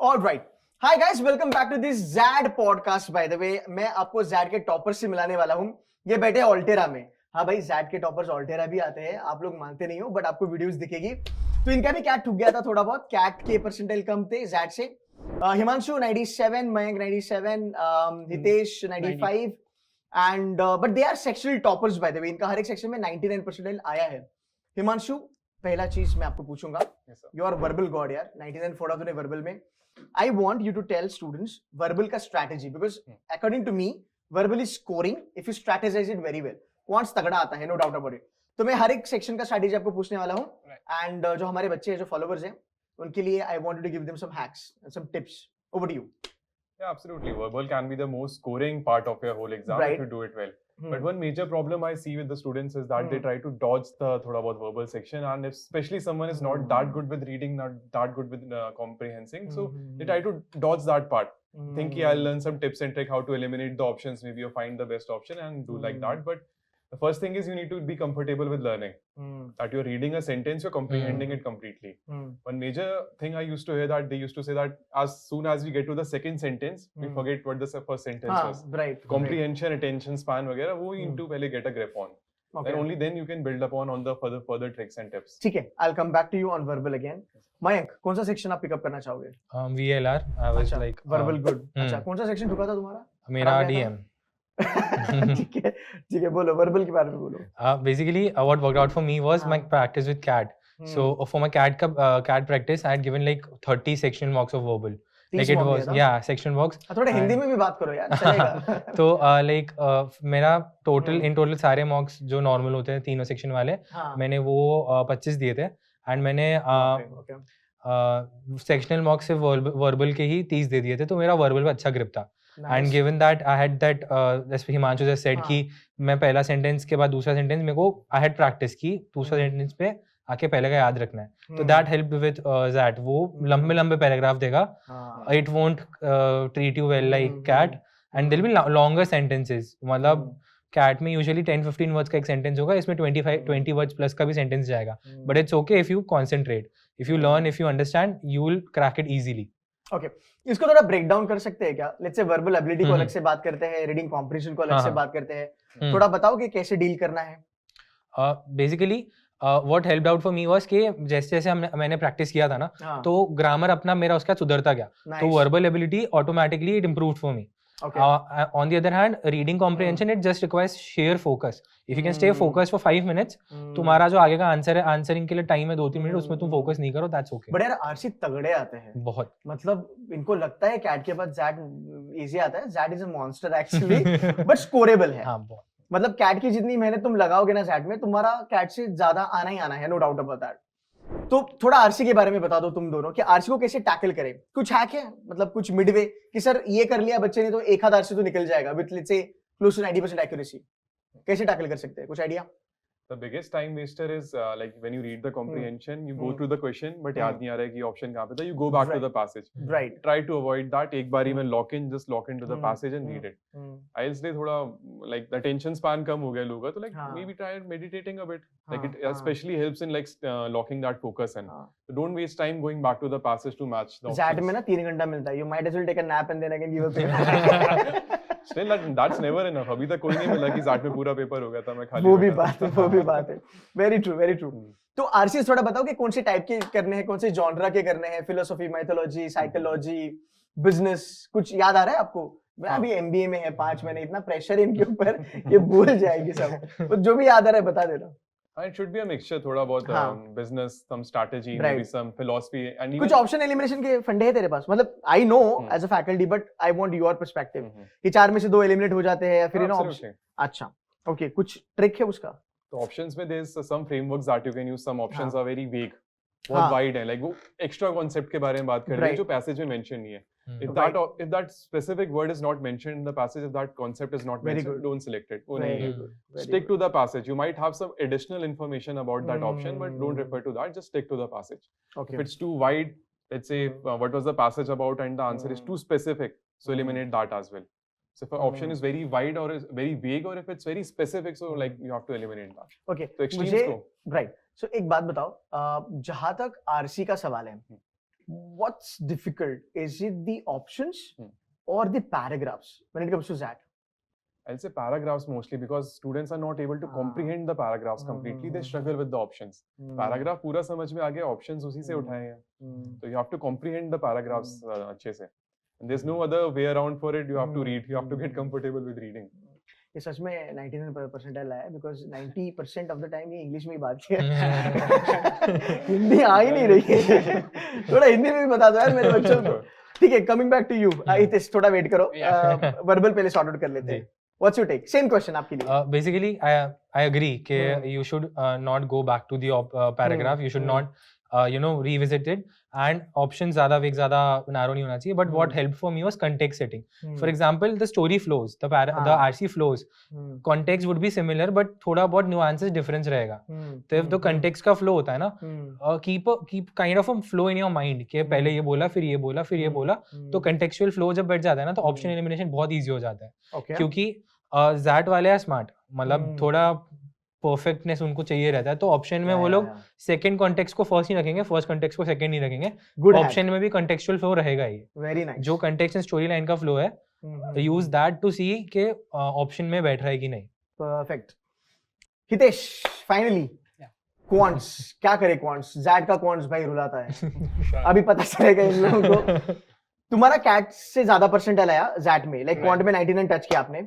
All right. Hi guys, welcome back to this ZAD podcast. By the way, मैं आपको ZAD के topper से मिलाने वाला हूँ. ये बैठे ऑल्टेरा में. हाँ भाई, ZAD के टॉपर्स ऑल्टेरा भी आते हैं. आप लोग मानते नहीं हो, बट आपको वीडियोस दिखेगी. तो इनका भी कैट ठुक गया था थोड़ा बहुत. कैट के परसेंटाइल कम थे ZAD से. Himanshu 97, Mayank 97, Hitesh 95, and but they are sectional toppers by the way. इनका हर एक सेक्शन में 99 परसेंटाइल आया है. हिमांशु, पहला चीज मैं आपको पूछूंगा. यू आर वर्बल गॉड यार. 99 फोड़ा तूने वर्बल में. I want you to tell students verbal का strategy because according to me verbal is scoring if you strategize it very well. Quants तगड़ा आता है, no doubt about it. तो मैं हर एक सेक्शन का strategy आपको पूछने वाला हूँ. And जो हमारे बच्चे हैं, जो followers हैं, उनके लिए I wanted to give them some hacks and some tips. Over to you. Yeah, absolutely. Verbal can be the most scoring part of your whole exam if you do it well. But one major problem I see with the students is that they try to dodge the thoda bahut verbal section, and especially someone is not that good with reading, not that good with comprehending, so they try to dodge that part. Think I'll learn some tips and trick how to eliminate the options, maybe you find the best option and do like that. But the first thing is you need to be comfortable with learning. That you're reading a sentence, you're comprehending it completely. One major thing I used to hear that they used to say that as soon as we get to the second sentence, we forget what the first sentence was. Right. Comprehension, attention span, वगैरह वो you need to पहले get a grip on. Okay. And only then you can build upon on the further tricks and tips. ठीक है. I'll come back to you on verbal again. Mayank, कौन सा section आप pickup करना चाहोगे? VLR. I was like verbal good. अच्छा, कौन सा सेक्शन ठुका था तुम्हारा? मेरा DM. ठीक है, बोलो verbal के बारे में बोलो. Basically, what worked out for me was my practice with CAT. So for my CAT practice, I had given like 30 sectional mocks of verbal. Like it was section mocks. थोड़ा हिंदी में भी बात करो यार, चलेगा. तो like मेरा in total सारे mocks जो normal होते हैं तीनों section वाले, मैंने वो 25 दिए थे. And मैंने sectional mocks से verbal के ही 30 दे दिए थे. तो मेरा verbal पे अच्छा grip था. And given that I had that as Himanshu just said कि मैं पहला sentence के बाद दूसरा sentence मेरे को I had practice की दूसरा sentence पे आके पहले का याद रखना है. तो that helped with that. वो लंबे पैराग्राफ देगा. It won't treat you well like CAT. And there will be longer sentences. मतलब CAT में usually 10-15 words का एक sentence होगा. इसमें 20 words plus का भी sentence जाएगा. But it's okay if you concentrate. If you learn, if you understand, you will crack it easily. Okay. इसको थोड़ा ब्रेक डाउन कर सकते हैं क्या? लेट्स से वर्बल एबिलिटी को अलग से बात करते हैं, रीडिंग कॉम्प्रिहेंशन को अलग से बात करते हैं. थोड़ा बताओ कि कैसे डील करना है. Basically what helped out for me was कि जैसे मैंने प्रैक्टिस किया था ना, तो ग्रामर अपना मेरा उसका सुधरता गया. तो verbal ability automatically it improved for me. On the other hand, reading comprehension it just requires sheer focus. If you can stay focused for 5 minutes, तुम्हारा जो आगे का आंसरिंग के लिए टाइम है 2-3 मिनट, उसमें तुम फोकस नहीं करो, that's okay. बट यार आरसी तगड़े आते हैं बहुत. मतलब इनको लगता है कैट के बाद ZAD इजी आता है. ZAD is a monster actually, but scorable है. हाँ, बहुत. मतलब कैट की जितनी मेहनत तुम लगाओगे ना ZAD में, तुम्हारा कैट से ज्यादा आना ही आना है, नो डाउट अबाउट दैट. तो थोड़ा आरसी के बारे में बता दो तुम दोनों कि आरसी को कैसे टैकल करें. कुछ हैक है, मतलब कुछ मिडवे कि सर ये कर लिया बच्चे ने तो एक आध आरसी तो निकल जाएगा with let's say close to 90% accuracy. कैसे टैकल कर सकते हैं? कुछ idea? The biggest time waster is like when you read the comprehension, you go through the question, but याद नहीं आ रहा है कि option कहाँ पे था. You go back to the passage. Right. Try to avoid that. एक बारी में just lock into the passage and read it. IELTS ने थोड़ा like the attention span कम हो गया लोगों का, तो like maybe try meditating a bit. Like it especially helps in like locking that focus in. So don't waste time going back to the passage to match the options. ZAD में ना 3 घंटा मिलता है. You might as well take a nap and then again give a paper. Still that's never enough. अभी तक कोई नहीं मिला कि ZAD में पूरा पेपर हो गया था. मैं खाली वो भी बात है. Very true. तो आरसी थोड़ा बताओ कि कौन से टाइप के करने हैं, कौन से जॉनरा के करने हैं. फिलोसॉफी, माइथोलॉजी, साइकोलॉजी, बिजनेस, कुछ याद आ रहा है आपको? मैं अभी एमबीए में है 5 महीने, इतना प्रेशर है इनके ऊपर, ये भूल जाएगी सब. तो जो भी याद आ रहा है बता देना. It should be a mixture, थोड़ा बहुत business, some strategy, maybe some philosophy, and कुछ ऑप्शन एलिमिनेशन के फंडे हैं तेरे पास? मतलब I know as a faculty, but I want your perspective. कि 4 में से 2 एलिमिनेट हो जाते हैं या फिर ऑप्शन. अच्छा, ओके, कुछ ट्रिक है उसका? तो ऑप्शंस में there's some frameworks that you can use. Some options are very vague, बहुत wide है. Like वो एक्स्ट्रा कॉन्सेप्ट के बारे में बात कर रहे हैं जो पैसेज में मेंशन नहीं है. If that specific word is not mentioned in the passage, if that concept is not mentioned, don't select it. Stick to the passage. You might have some additional information about that option, but don't refer to that. Just stick to the passage. Okay. If it's too wide, let's say what was the passage about and the answer is too specific, so eliminate that as well. So if an option is very wide or is very vague, or if it's very specific, so like you have to eliminate that. Okay. So extremes go. Right. So एक बात बताओ, जहाँ तक RC का सवाल है, what's difficult? Is it the options Hmm. or the paragraphs when it comes to that? I'll say paragraphs mostly because students are not able to Ah. comprehend the paragraphs completely. They struggle with the options. Paragraph पूरा समझ में आ गया, options उसी से उठाए हैं. So you have to comprehend the paragraphs अच्छे से. And there's no other way around for it. You have to read. You have to get comfortable with reading. ये सच में 99 परसेंटाइल आया because 90% of the time ये English में ही बात किया. हिंदी आ ही नहीं रही है. थोड़ा हिंदी में भी बता दो यार मेरे बच्चों को. ठीक है, coming back to you. Hitesh थोड़ा वेट करो. वर्बल पहले सॉर्ट आउट कर लेते हैं. What's your take? Same question आपके लिए. Basically, I agree कि you should not go back to the paragraph. You should not revisit it. And options ज़्यादा narrow नहीं होना चाहिए. But what helped for me was context setting. For example, the story flows, the RC flows. Context would be similar, but थोड़ा बहुत nuances difference रहेगा. तो if the context का flow होता है ना, keep kind of a flow in your mind कि पहले ये बोला, फिर ये बोला, फिर ये बोला. तो contextual flow जब बैठ जाता है ना, तो option elimination बहुत easy हो जाता है. Okay. क्योंकि ZAT वाले हैं स्मार्ट, मतलब थोड़ा परफेक्टनेस उनको चाहिए रहता है. तो ऑप्शन में वो लोग सेकंड कॉन्टेक्स्ट को फर्स्ट नहीं रखेंगे, फर्स्ट कॉन्टेक्स्ट को सेकंड नहीं रखेंगे. ऑप्शन में भी कॉन्टेक्चुअल फ्लो रहेगा ही. Very nice. जो कॉन्टेक्स्ट एंड स्टोरी लाइन का फ्लो है, यूज दैट टू सी कि ऑप्शन में बैठ रहा है कि नहीं. परफेक्ट. हितेश, फाइनली क्वांट्स, क्या करे क्वांट्स? ZAT का क्वांट्स भाई रुलाता है. अभी पता चलेगा इन लोगों को. तुम्हारा कैट से ज्यादा परसेंटाइल आया ZAT में, लाइक क्वांट में 99 टच किया आपने,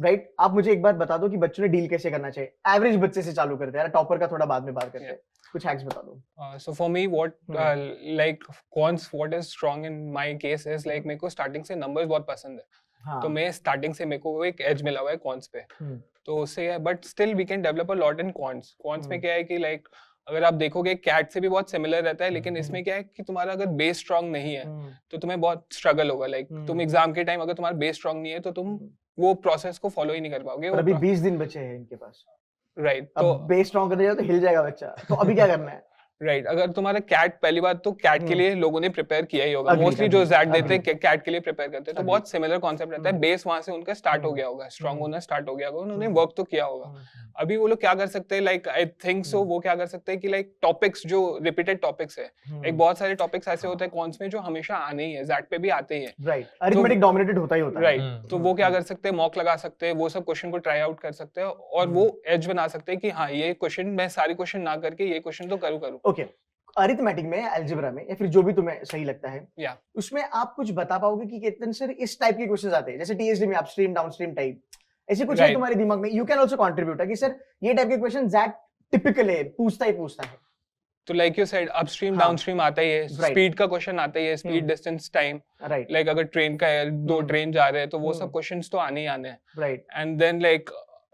राइट? आप मुझे एक बात बता दो कि बच्चों ने डील कैसे करना चाहिए. एवरेज बच्चे से चालू करते हैं, टॉपर का थोड़ा बाद में बात करते हैं. कुछ हैक्स बता दो. So for me, what like quants, what is strong in my case is like मेरे को स्टार्टिंग से नंबर्स बहुत पसंद है. तो मैं स्टार्टिंग से मेरे को एक एज मिला हुआ है क्वांट्स पे. तो उससे but still we can develop a lot in quants. Quants में क्या है कि लाइक अगर आप देखोगे कैट से भी बहुत सिमिलर रहता है, लेकिन इसमें क्या है कि तुम्हारा अगर बेस स्ट्रांग नहीं है तो तुम्हें बहुत स्ट्रगल होगा. लाइक तुम एग्जाम के टाइम अगर तुम्हारा बेस स्ट्रांग नहीं है तो तुम वो प्रोसेस को फॉलो ही नहीं कर पाओगे. अभी 20 दिन बचे हैं इनके पास, राइट? तो बेस स्ट्रांग कर दिया तो हिल जाएगा बच्चा. तो अभी क्या करना है? राइट. अगर तुम्हारा कैट, पहली बात तो कैट के लिए लोगों ने प्रिपेयर किया ही होगा. मोस्टली जो ZAT देते हैं कैट के लिए प्रिपेयर करते हैं, तो बहुत सिमिलर कॉन्सेप्ट रहता है. बेस वहां से उनका स्टार्ट हो गया होगा, स्ट्रांग होना स्टार्ट हो गया होगा, उन्होंने वर्क तो किया होगा. अभी वो लोग क्या कर सकते हैं, लाइक आई थिंक सो वो क्या कर सकते हैं कि लाइक टॉपिक्स जो रिपीटेड टॉपिक्स है, एक बहुत सारे टॉपिक्स ऐसे होते हैं कॉन्स में जो हमेशा आने ही है, ZAT पे भी आते ही है. राइट. अरिथमेटिक डोमिनेटेड होता ही होता है. राइट. तो वो क्या कर सकते हैं, मॉक लगा सकते हैं, वो सब क्वेश्चन को ट्राई आउट कर सकते हैं और वो एज बना सकते हैं कि हाँ ये क्वेश्चन मैं सारे क्वेश्चन ना करके ये क्वेश्चन तो करूँ. ओके. अरिथमेटिक में, अलजेब्रा में, या फिर जो भी तुम्हें सही लगता है, उसमें आप कुछ बता पाओगे कि कितने सर इस टाइप के क्वेश्चंस आते हैं, जैसे टीएसडी में अपस्ट्रीम डाउनस्ट्रीम टाइप, ऐसे कुछ है तुम्हारे दिमाग में? यू कैन आल्सो कंट्रीब्यूट कि सर ये टाइप के क्वेश्चन ZAT टिपिकल है, पूछता है. तो like you said upstream downstream आता ही है, स्पीड का क्वेश्चन आता ही है, speed distance time, right? Like अगर ट्रेन का है, 2 ट्रेन जा रहे हैं तो वो सब क्वेश्चंस तो आने ही आने हैं, right? And then like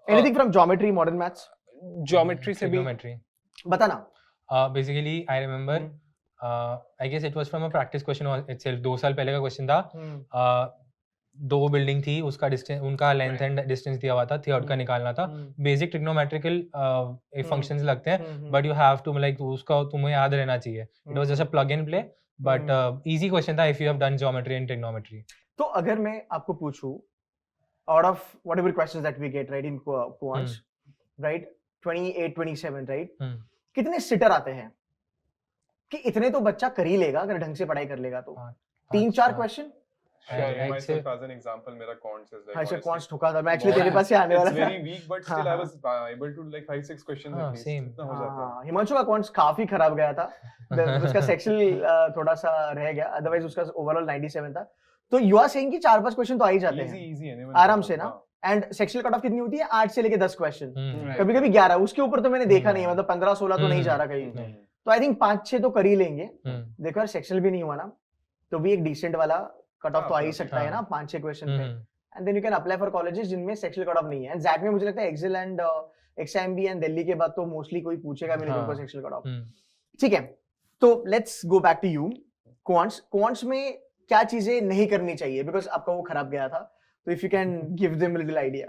anything from geometry, modern maths, geometry से भी बताना. Basically I remember I guess it was from a practice question itself. 2 साल पहले का क्वेश्चन था. 2 बिल्डिंग थी, उसका डिस्टेंस, उनका लेंथ एंड डिस्टेंस दिया हुआ था, थ्योर्ड का निकालना था. बेसिक ट्रिग्नोमेट्रिकल फंक्शंस लगते हैं, but you have to like उसका तुम्हें याद रहना चाहिए. It was just a plug and play, but easy question था if you have done geometry and trigonometry. तो अगर मैं आपको पूछूं, out of whatever questions that we get right in quants, right, 28 27, right, कितने सिटर आते हैं कि इतने तो बच्चा कर ही लेगा अगर ढंग से पढ़ाई कर लेगा तो? 3-4 question. Myself as an example, मेरा quants is like. अच्छा, quants ठुका था मैं एक्चुअली तेरे पास से आने वाला था. It's very weak, but still I was able to like 5-6 questions at least. Same. इतना हो जाता है. हिमांशु का quants काफी खराब गया था. उसका सेक्शनल थोड़ा सा रह गया, अदरवाइज उसका ओवरऑल 97 था. तो यू आर सेइंग कि 4-5 क्वेश्चन तो आ ही जाते हैं. Easy है. आराम से ना. एंड सेक्शनल कट ऑफ कितनी होती है? 8 से लेके 10 क्वेश्चन, कभी-कभी 11. उसके ऊपर तो मैंने देखा नहीं, मतलब 15-16 तो नहीं जा रहा कहीं. तो आई थिंक 5-6 तो कर ही लेंगे. देखो यार, सेक्शनल भी नहीं हुआ ना, तो भी एक डिसेंट वाला कट ऑफ तो आ ही सकता है ना 5-6 क्वेश्चन पे. And then you can apply for colleges जिनमें सेक्शनल कट ऑफ नहीं है. एंड ZAT में मुझे लगता है XL and XIMB and Delhi के बाद तो मोस्टली कोई पूछेगा भी नहीं तुमको सेक्शनल कट ऑफ. ठीक है, तो let's go back to you. Quants में क्या चीजें नहीं करनी चाहिए, बिकॉज आपका वो खराब गया था, तो if you can give them little idea.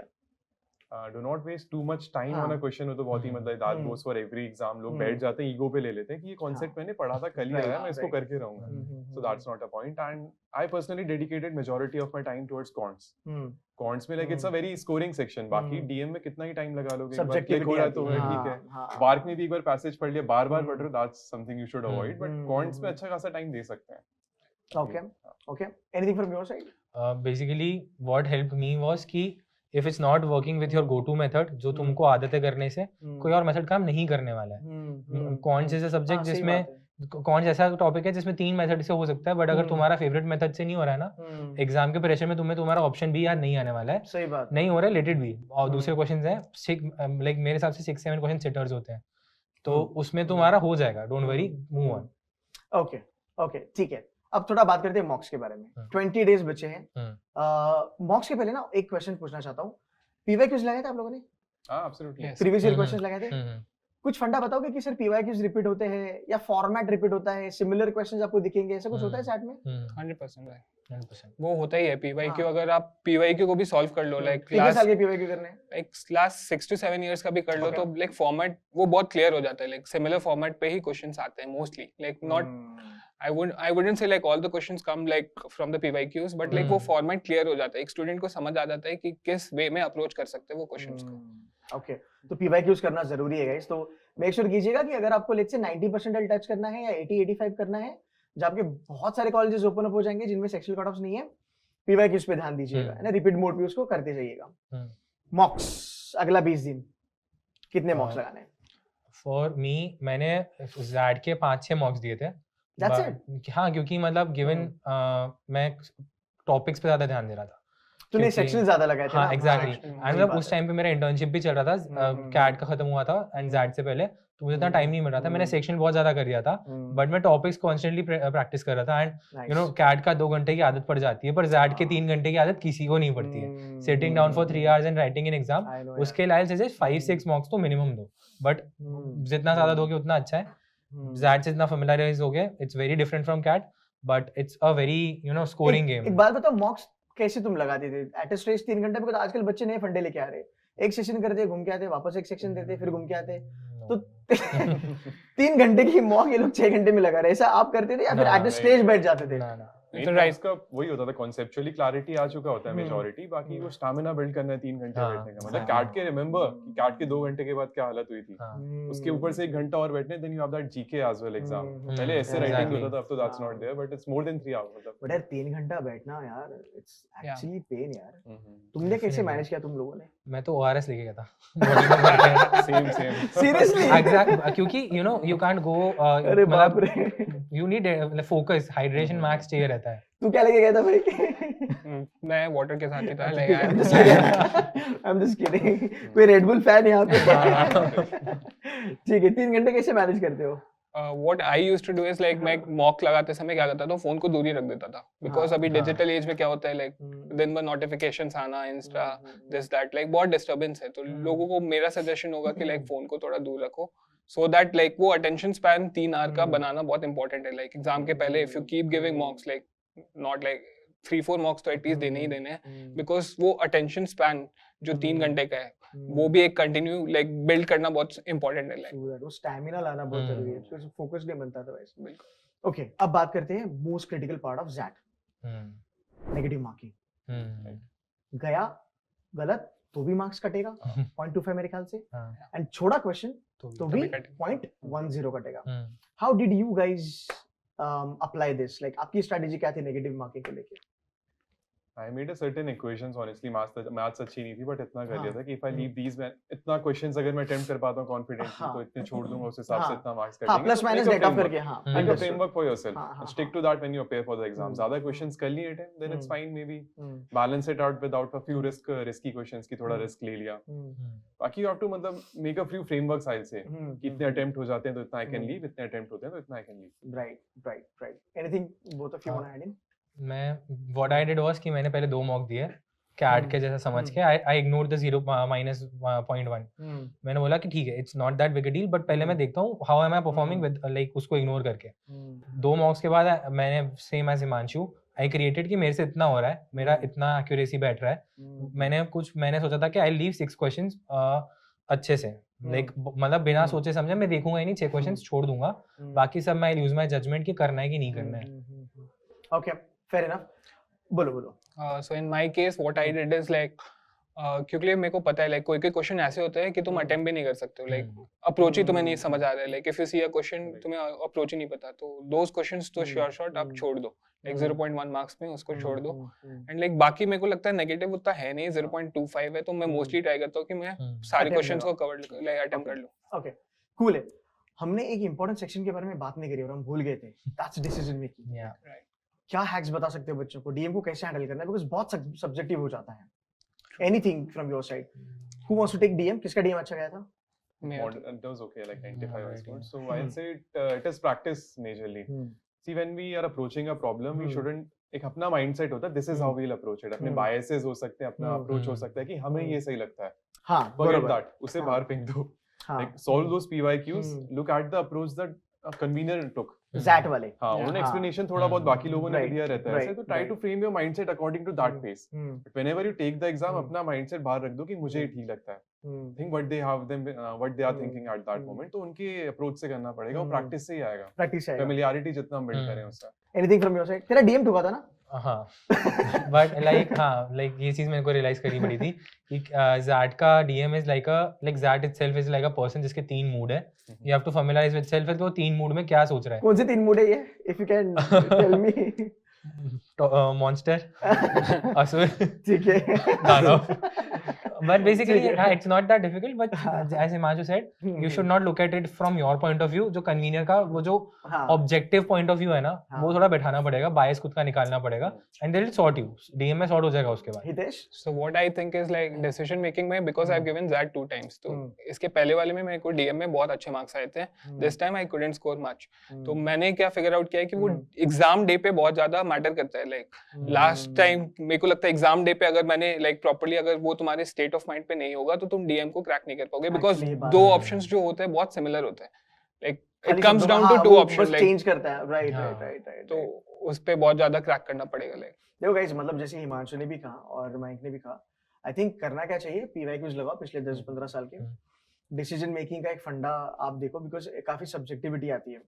Do not waste too much time on a question. वो तो बहुत ही मतलब that goes for every exam. लोग बैठ जाते हैं ईगो पे ले लेते हैं कि ये कॉन्सेप्ट मैंने पढ़ा था कल ही आया, मैं इसको करके रहूंगा. So that's not a point. And I personally dedicated majority of my time towards quants. Quants में like it's a very scoring section. बाकी डीएम में कितना ही टाइम लगा लोगे, एक बार क्लिक हो रहा है तो ठीक है. बार्क में भी एक बार पैसेज पढ़ लिया, बार-बार पढ़ रहे हो, that's something you should avoid. But quants में अच्छा खासा टाइम दे सकते हैं. Okay. Anything from your side? Basically, what helped me was कि if it's not working with your go-to method, जो तुमको आदत है करने से, कोई और मेथड काम नहीं करने वाला है. कौन से सब्जेक्ट जिसमें कौन ऐसा टॉपिक है जिसमें 3 मेथड से हो सकता है, बट अगर तुम्हारा फेवरेट मेथड से नहीं हो रहा है ना, एग्जाम के प्रेशर में तुम्हारा ऑप्शन भी याद नहीं आने वाला है. सही बात. नहीं हो रहा है, लेट इट बी. और दूसरे क्वेश्चंस हैं लाइक मेरे हिसाब से 6-7 क्वेश्चन सिटर्स होते हैं, तो उसमें तुम्हारा हो जाएगा. Don't worry, move on. Okay ठीक है. अब थोड़ा बात करते हैं मॉक्स के बारे में. 20 डेज बचे हैं. मॉक्स के पहले ना एक क्वेश्चन पूछना चाहता हूँ. पीवाईक्यूज लगाए थे आप लोगों ने? हां, एब्सोल्युटली. प्रीवियस ईयर क्वेश्चंस लगाए थे? कुछ फंडा बताओगे कि सिर्फ पीवाईक्यूज रिपीट होते हैं या फॉर्मेट रिपीट होता है, सिमिलर क्वेश्चंस आपको दिखेंगे, ऐसा कुछ होता है चैट में? 100% है. 100% वो होता ही है. पीवाईक्यू अगर आप पीवाईक्यू को भी सॉल्व कर लो, लाइक कितने साल के पीवाईक्यू करने हैं? लाइक लास्ट 6 to 7 इयर्स का भी कर लो, तो लाइक फॉर्मेट वो बहुत क्लियर हो जाता है. लाइक सिमिलर फॉर्मेट पे ही क्वेश्चंस आते हैं mostly. Like not I wouldn't say like all the questions come like from the PYQs, but like वो format clear हो जाता है. एक स्टूडेंट को समझ आ जाता है कि किस वे में अप्रोच कर सकते हैं वो क्वेश्चंस को. ओके, तो PYQs करना जरूरी है गाइस. तो मेक श्योर कीजिएगा कि अगर आपको लेट्स से 90% टच करना है या 80-85 करना है, जब आपके बहुत सारे कॉलेजेस ओपन अप हो जाएंगे जिनमें सेक्शनल कट ऑफ्स नहीं है, PYQs पे ध्यान दीजिएगा, है ना. रिपीट मोड पे उसको करते जाइएगा. मॉक्स अगला 20 दिन कितने मॉक्स लगाने हैं? फॉर मी मैंने ज़ैड के 5-6 मॉक्स दिए थे. हाँ, क्योंकि मतलब गिवन मैं टॉपिक्स पे ज्यादा ध्यान दे रहा था. तूने सेक्शन ज्यादा लगाए थे. हाँ, एग्जैक्टली. एंड मतलब उस टाइम पे मेरा इंटर्नशिप भी चल रहा था, कैट का खत्म हुआ था एंड ज़ैड से पहले, तो मुझे इतना टाइम नहीं मिल रहा था. मैंने सेक्शन बहुत ज्यादा कर दिया था, बट मैं टॉपिक्स कॉन्स्टेंटली प्रैक्टिस कर रहा था. एंड यू नो कैट का 2 घंटे की आदत पड़ जाती है, पर ज़ैड के 3 घंटे की आदत किसी को नहीं पड़ती है. Sitting down for 3 hours and writing in exam, उसके लिए सजेस्ट 5-6 मॉक्स तो मिनिमम दो, बट जितना ज्यादा दोगे उतना अच्छा है. Zad से इतना familiarize हो गए, it's very different from CAT, but it's a very scoring game. एक बात बताओ, मॉक्स कैसे तुम लगाते थे? एट स्ट्रेच 3 घंटे पे. आजकल बच्चे नए फंडे लेके आ रहे हैं, एक सेशन करते घूम के आते, वापस एक सेक्शन देते फिर घूम के आते. तो 3 घंटे की मॉक ये लोग 6 घंटे में लगा रहे. ऐसा आप करते थे या फिर एट स्ट्रेच बैठ जाते थे? तो राइट का वही होता था, कॉन्सेप्चुअली क्लैरिटी आ चुका होता है मेजॉरिटी. बाकी वो स्टैमिना बिल्ड करना है 3 घंटे बैठने का. मतलब कैट के रिमेंबर कि कैट के 2 घंटे के बाद क्या हालत हुई थी, उसके ऊपर से 1 घंटा और बैठने, then you have that GK as well exam. पहले ऐसे राइटिंग होता था, अब तो that's not there, but it's more than 3 hours. मतलब बट यार 3 घंटा बैठना यार, इट्स एक्चुअली पेन यार. तुमने कैसे मैनेज किया तुम लोगों ने? मैं तो ORS लेके गया था. सेम सीरियसली एग्जैक्ट, क्योंकि यू कांट गो, अरे बाप रे, you need focus, hydration max चाहिए रहता है. तू क्या लेके गया था भाई? मैं वाटर के साथ ही था. I am just kidding. कोई रेड बुल फैन यहाँ पे? ठीक है. 3 घंटे कैसे मैनेज करते हो? What I used to do is like मैं मॉक लगाते समय क्या करता था, फोन को दूर ही रख देता था. बिकॉज अभी डिजिटल एज में क्या होता है, लाइक दिन भर नोटिफिकेशंस आना, इंस्टा दिस दैट, लाइक बहुत डिस्टर्बेंस है. तो लोगों को मेरा सजेशन होगा कि लाइक फोन को थोड़ा दूर रखो, so that like वो attention span 3 hour का बनाना बहुत important है. Like एग्जाम के पहले if you keep giving mocks, like not like 3-4 mocks तो एटलीस्ट देने ही देने हैं, बिकॉज वो attention span जो 3 घंटे का है, वो भी एक कंटिन्यू लाइक बिल्ड करना बहुत इंपॉर्टेंट है. लाइक वो स्टैमिना लाना बहुत जरूरी है, उससे फोकस नहीं बनता था वैसे. बिल्कुल. ओके, अब बात करते हैं most critical part of Z, negative marking. गया गलत तो भी मार्क्स कटेगा 0.25 मेरे ख्याल से, एंड छोड़ा क्वेश्चन तो भी 0.10 कटेगा. How did you guys apply this? Like आपकी स्ट्रेटजी क्या थी नेगेटिव मार्किंग को लेके? I made a certain equations, honestly maths अच्छी नहीं थी, but इतना कर लिया था कि if I leave these इतना questions अगर मैं attempt कर पाता हूँ confidently, तो इतने छोड़ दूंगा, उस हिसाब से इतना marks कटेंगे. प्लस माइनस नेट ऑफ करके. Make a framework for yourself and stick to that when you prepare for the exam. ज़्यादा questions कर लिए attempt, then it's fine. Maybe balance it out without a few risky questions की थोड़ा risk ले लिया. बाकी you have to मतलब make a few frameworks, I'll say. कितने attempt हो जाते हैं तो इतना I can leave, इतने attempt होते हैं तो इतना I can leave. Right. Anything both of you want to add in? मैं what I did was कि मैंने पहले 2 मॉक दिए कैट के जैसा समझ के. I ignored the 0-1. मैंने बोला कि ठीक है, it's not that big a deal, but पहले मैं देखता हूँ how am I performing with like उसको इग्नोर करके. 2 मॉक्स के बाद मैंने same as Himanshu I created कि मेरे से इतना हो रहा है, मेरा इतना एक्यूरेसी बैठ रहा है, मैंने सोचा था कि आई लीव 6 क्वेश्चंस अच्छे से, लाइक मतलब बिना सोचे समझे मैं देखूंगा ही नहीं, 6 क्वेश्चंस छोड़ दूंगा, बाकी सब मैं यूज माय जजमेंट कि करना है कि नहीं करना है। Okay, fair enough. बोलो। So in my case, what I did is like, क्योंकि मेरे को पता है लाइक कोई क्वेश्चन ऐसे होते हैं कि तुम अटेम्प्ट भी नहीं कर सकते हो, लाइक अप्रोच ही तुम्हें नहीं समझ आ रहा है, like if you see a question तुम्हें अप्रोच ही नहीं पता, तो दोस क्वेश्चंस तो श्योर शॉट आप छोड़ दो, लाइक 0.1 मार्क्स में उसको छोड़ दो। एंड लाइक बाकी मेरे को लगता है नेगेटिव उतना है नहीं, 0.25 है, तो मैं मोस्टली ट्राई करता हूँ कि मैं सारे क्वेश्चंस को कवर लाइक अटेम्प्ट कर लूं। ओके, कूल है। हमने एक इंपॉर्टेंट सेक्शन के बारे में बात नहीं करी और हम भूल गए थे, दैट्स डिसीजन मेकिंग। क्या हैक्स बता सकते हो बच्चों को, डीएम को कैसे हैंडल करना है, बिकॉज़ बहुत सब्जेक्टिव हो जाता है। Anything from your side, who wants to take DM? किसका डीएम अच्छा गया था? That was okay, like 95 I scored. So I'll say it is practice majorly. See, when we are approaching a problem, we shouldn't, एक अपना mindset होता है, this is how we'll approach it. अपने biases हो सकते हैं, अपना approach हो सकता है कि हमें ये सही लगता है. हाँ, forget that, उसे बाहर फेंक दो. Like solve those PYQs, look at the approach that a convener took. Zat वाले, हाँ, उन्होंने explanation थोड़ा बहुत बाकी लोगों ने दिया रहता है ऐसे, तो try to frame your mindset according to that pace. But whenever you take the exam, अपना mindset बाहर रख दो कि मुझे ये ठीक लगता है. Think what they have them, what they are thinking at that moment. तो उनके approach से करना पड़ेगा, वो practice से ही आएगा. Practice से आएगा. Familiarity जितना हम build करें उससे. Anything from your side? तेरा DM ठुका था ना? हाँ, बट लाइक ये चीज मेरे को रियलाइज करनी पड़ी थी कि ज़ैट का DM is like XAT itself is like a person जिसके 3 मूड है, you have to familiarise with self, वो 3 मूड में क्या सोच रहा है। कौन से 3 मूड है ये, if you can tell me? Monster, असुर, ठीक है, दानव। But basically, it's not that difficult. But as Himanshu said, you should not look at it from your point of view. जो convener का वो जो objective point of view है ना, वो थोड़ा बैठाना पड़ेगा, bias खुद का निकालना पड़ेगा, and they'll sort you. DM में sort हो जाएगा उसके बाद। Hitesh? So what I think is like decision making में, because I've given that 2 times, तो इसके पहले वाले में मेरे को DM में बहुत अच्छे मार्क्स आए थे. This time I couldn't score much. तो मैंने क्या figure out किया है कि वो exam day पे बहुत ज़्यादा matter करता है. Like last time मेरे को लगता है exam day पे अगर मैंने like properly अगर वो तुम्हारे state ऑफ माइंड पे नहीं होगा तो तुम डीएम को क्रैक नहीं कर पाओगे, बिकॉज़ 2 ऑप्शंस जो होते हैं बहुत सिमिलर होते हैं, like it comes down to 2 options, like change करता है, राइट। तो उस पे बहुत ज्यादा क्रैक करना पड़ेगा। लाइक देखो गाइस, मतलब जैसे हिमांशु ने भी कहा और माइक ने भी कहा, आई थिंक करना क्या चाहिए, पीवाईक्यूज लगाओ पिछले 10-15 साल के, डिसीजन मेकिंग का एक फंडा आप देखो, बिकॉज़ काफी सब्जेक्टिविटी आती है।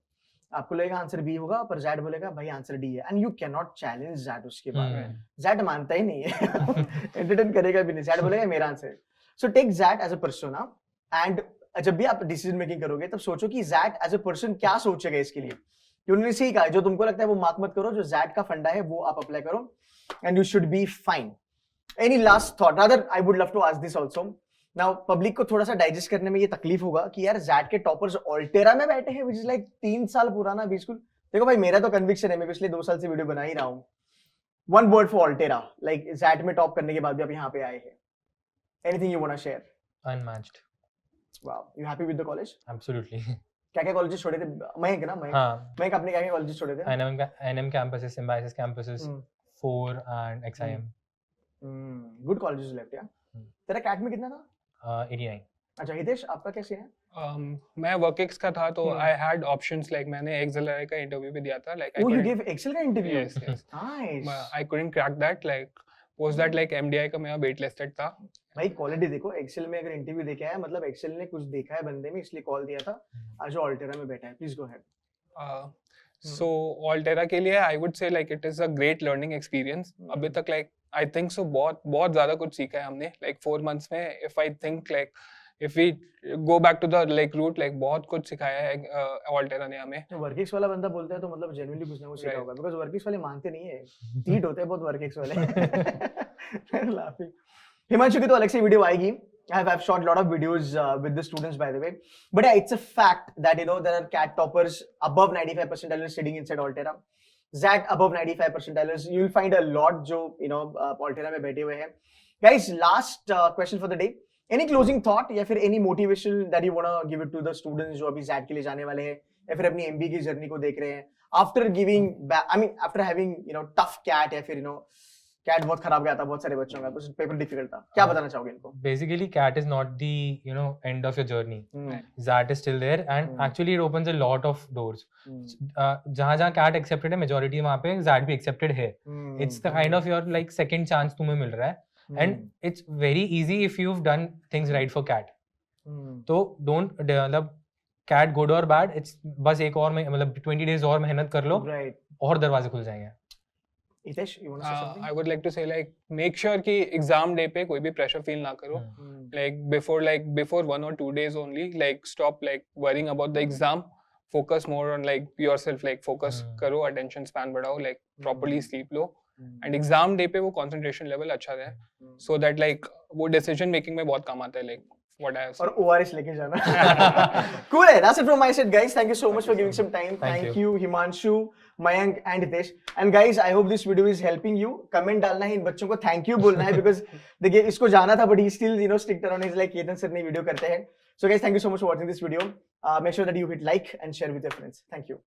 आपको लगेगा आंसर बी होगा, पर ज़ैड बोलेगा भाई आंसर डी है, and you can not challenge Z उसके बाद में। ज़ैड मानता ही नहीं है, एंटरटेन करेगा भी नहीं, ज़ैड बोलेगा मेरा आंसर। So take Z as a persona, and जब भी आप डिसीजन मेकिंग करोगे तब सोचो कि ज़ैड एज अ पर्सन क्या सोचेगा इसके लिए। उन्होंने सही कहा, जो तुमको लगता है वो मार्क मत करो, जो ज़ैड का फंडा है वो आप अप्लाई करो, and you should be fine. Any last thought? Rather I would love to ask this also. Now public को थोड़ा सा डाइजेस्ट करने में ये तकलीफ होगा कि यार ज़ैड के टॉपर्स ऑल्टेरा में बैठे हैं, व्हिच इज लाइक 3 साल पुराना बी स्कूल। देखो भाई, मेरा तो कन्विक्शन है, मैं पिछले 2 साल से वीडियो बना ही रहा हूँ। वन वर्ड फॉर ऑल्टेरा, लाइक ज़ैड में टॉप करने के बाद भी आप यहाँ पे आए हैं। Anything you want to share? Unmatched. Wow, you happy with the college? Absolutely. क्या-क्या कॉलेजेस छोड़े थे? मयंक ना, मयंक। हाँ। मयंक आपने क्या-क्या कॉलेजेस छोड़े थे? NM campuses, Symbiosis campuses, 4 and XIM. Good colleges left, yeah. तेरा कैट में कितना था? 89. अच्छा, हितेश आपका क्या सीन है? मैं वर्कएक्स का था, तो आई हैड ऑप्शंस, लाइक मैंने एक्सेल का इंटरव्यू भी दिया था, like Oh, you gave Excel का interview? Yes, yes. Nice. I couldn't crack that, like was that like MDI का मेरा वेट लिस्टेड था। भाई क्वालिटी देखो, एक्सेल में अगर इंटरव्यू देके आया, मतलब एक्सेल ने कुछ देखा है बंदे में, इसलिए कॉल दिया था। आज जो ऑल्टेरा में बैठा है, प्लीज गो अहेड। सो ऑल्टेरा के लिए I would say like it is a great learning experience. अभी तक लाइक आई थिंक सो बहुत ज्यादा कुछ सीखा है हमने, लाइक 4 मंथ्स में। If I think like if we go back to the like root, like बहुत कुछ सिखाया है ऑल्टेरा ने हमें। वर्किक्स वाला बंदा बोलता है तो मतलब जेन्युइनली कुछ ना कुछ सीखा होगा, बिकॉज़ वर्किक्स वाले मानते नहीं है, हीट होते हैं बहुत वर्किक्स वाले। लाफिंग। हिमांशु की तो अलग से वीडियो आएगी। I've shot a lot of videos with the students, by the way. But yeah, it's a fact that there are CAT toppers above 95 percentiles sitting inside Altera. Zat above 95 percentiles. You'll find a lot जो Altera में बैठे हुए हैं. Guys, last question for the day. Any closing thought या फिर any motivation that you wanna give it to the students जो अभी Zat के लिए जाने वाले हैं या फिर अपनी MBA की जर्नी को देख रहे हैं? After giving, after having tough CAT या फिर कैट बहुत खराब गया था बहुत सारे बच्चों का, तो पेपर डिफिकल्ट था, क्या बताना चाहोगे इनको? Basically, CAT is not the end of your journey. ZAT is still there, and actually it opens a lot of doors. जहाँ जहाँ CAT accepted है, majority वहाँ पे ZAT भी accepted है. It's the kind of your like second chance तुम्हें मिल रहा है, and it's very easy if you've done things right for CAT. तो don't मतलब CAT good or bad, it's बस एक और मतलब 20 days और मेहनत कर लो, और दरवाजे खुल जाएंगे. Hitesh, you want to say something? I would like to say like make sure कि exam day पे कोई भी pressure feel ना करो. Like before 1 or 2 days only, like stop like worrying about the exam. Focus more on like yourself, like focus करो, attention span बढ़ाओ, like properly sleep low. And exam day पे वो concentration level अच्छा रहे, so that like वो decision making में बहुत काम आता है, like what I have और ORS लेके जाना. Cool है. That's it from my side, guys. Thank you so much for giving some time. Thank you, Himanshu, Mayank, and Hitesh. And guys, I hope this video is helping you. Comment डालना है, इन बच्चों को thank you बोलना है, because देखिए इसको जाना था, but he still sticked around. He's like, Ketan sir ने वीडियो करते हैं. So guys, thank you so much for watching this video. Make sure that you hit like and share with your friends. Thank you.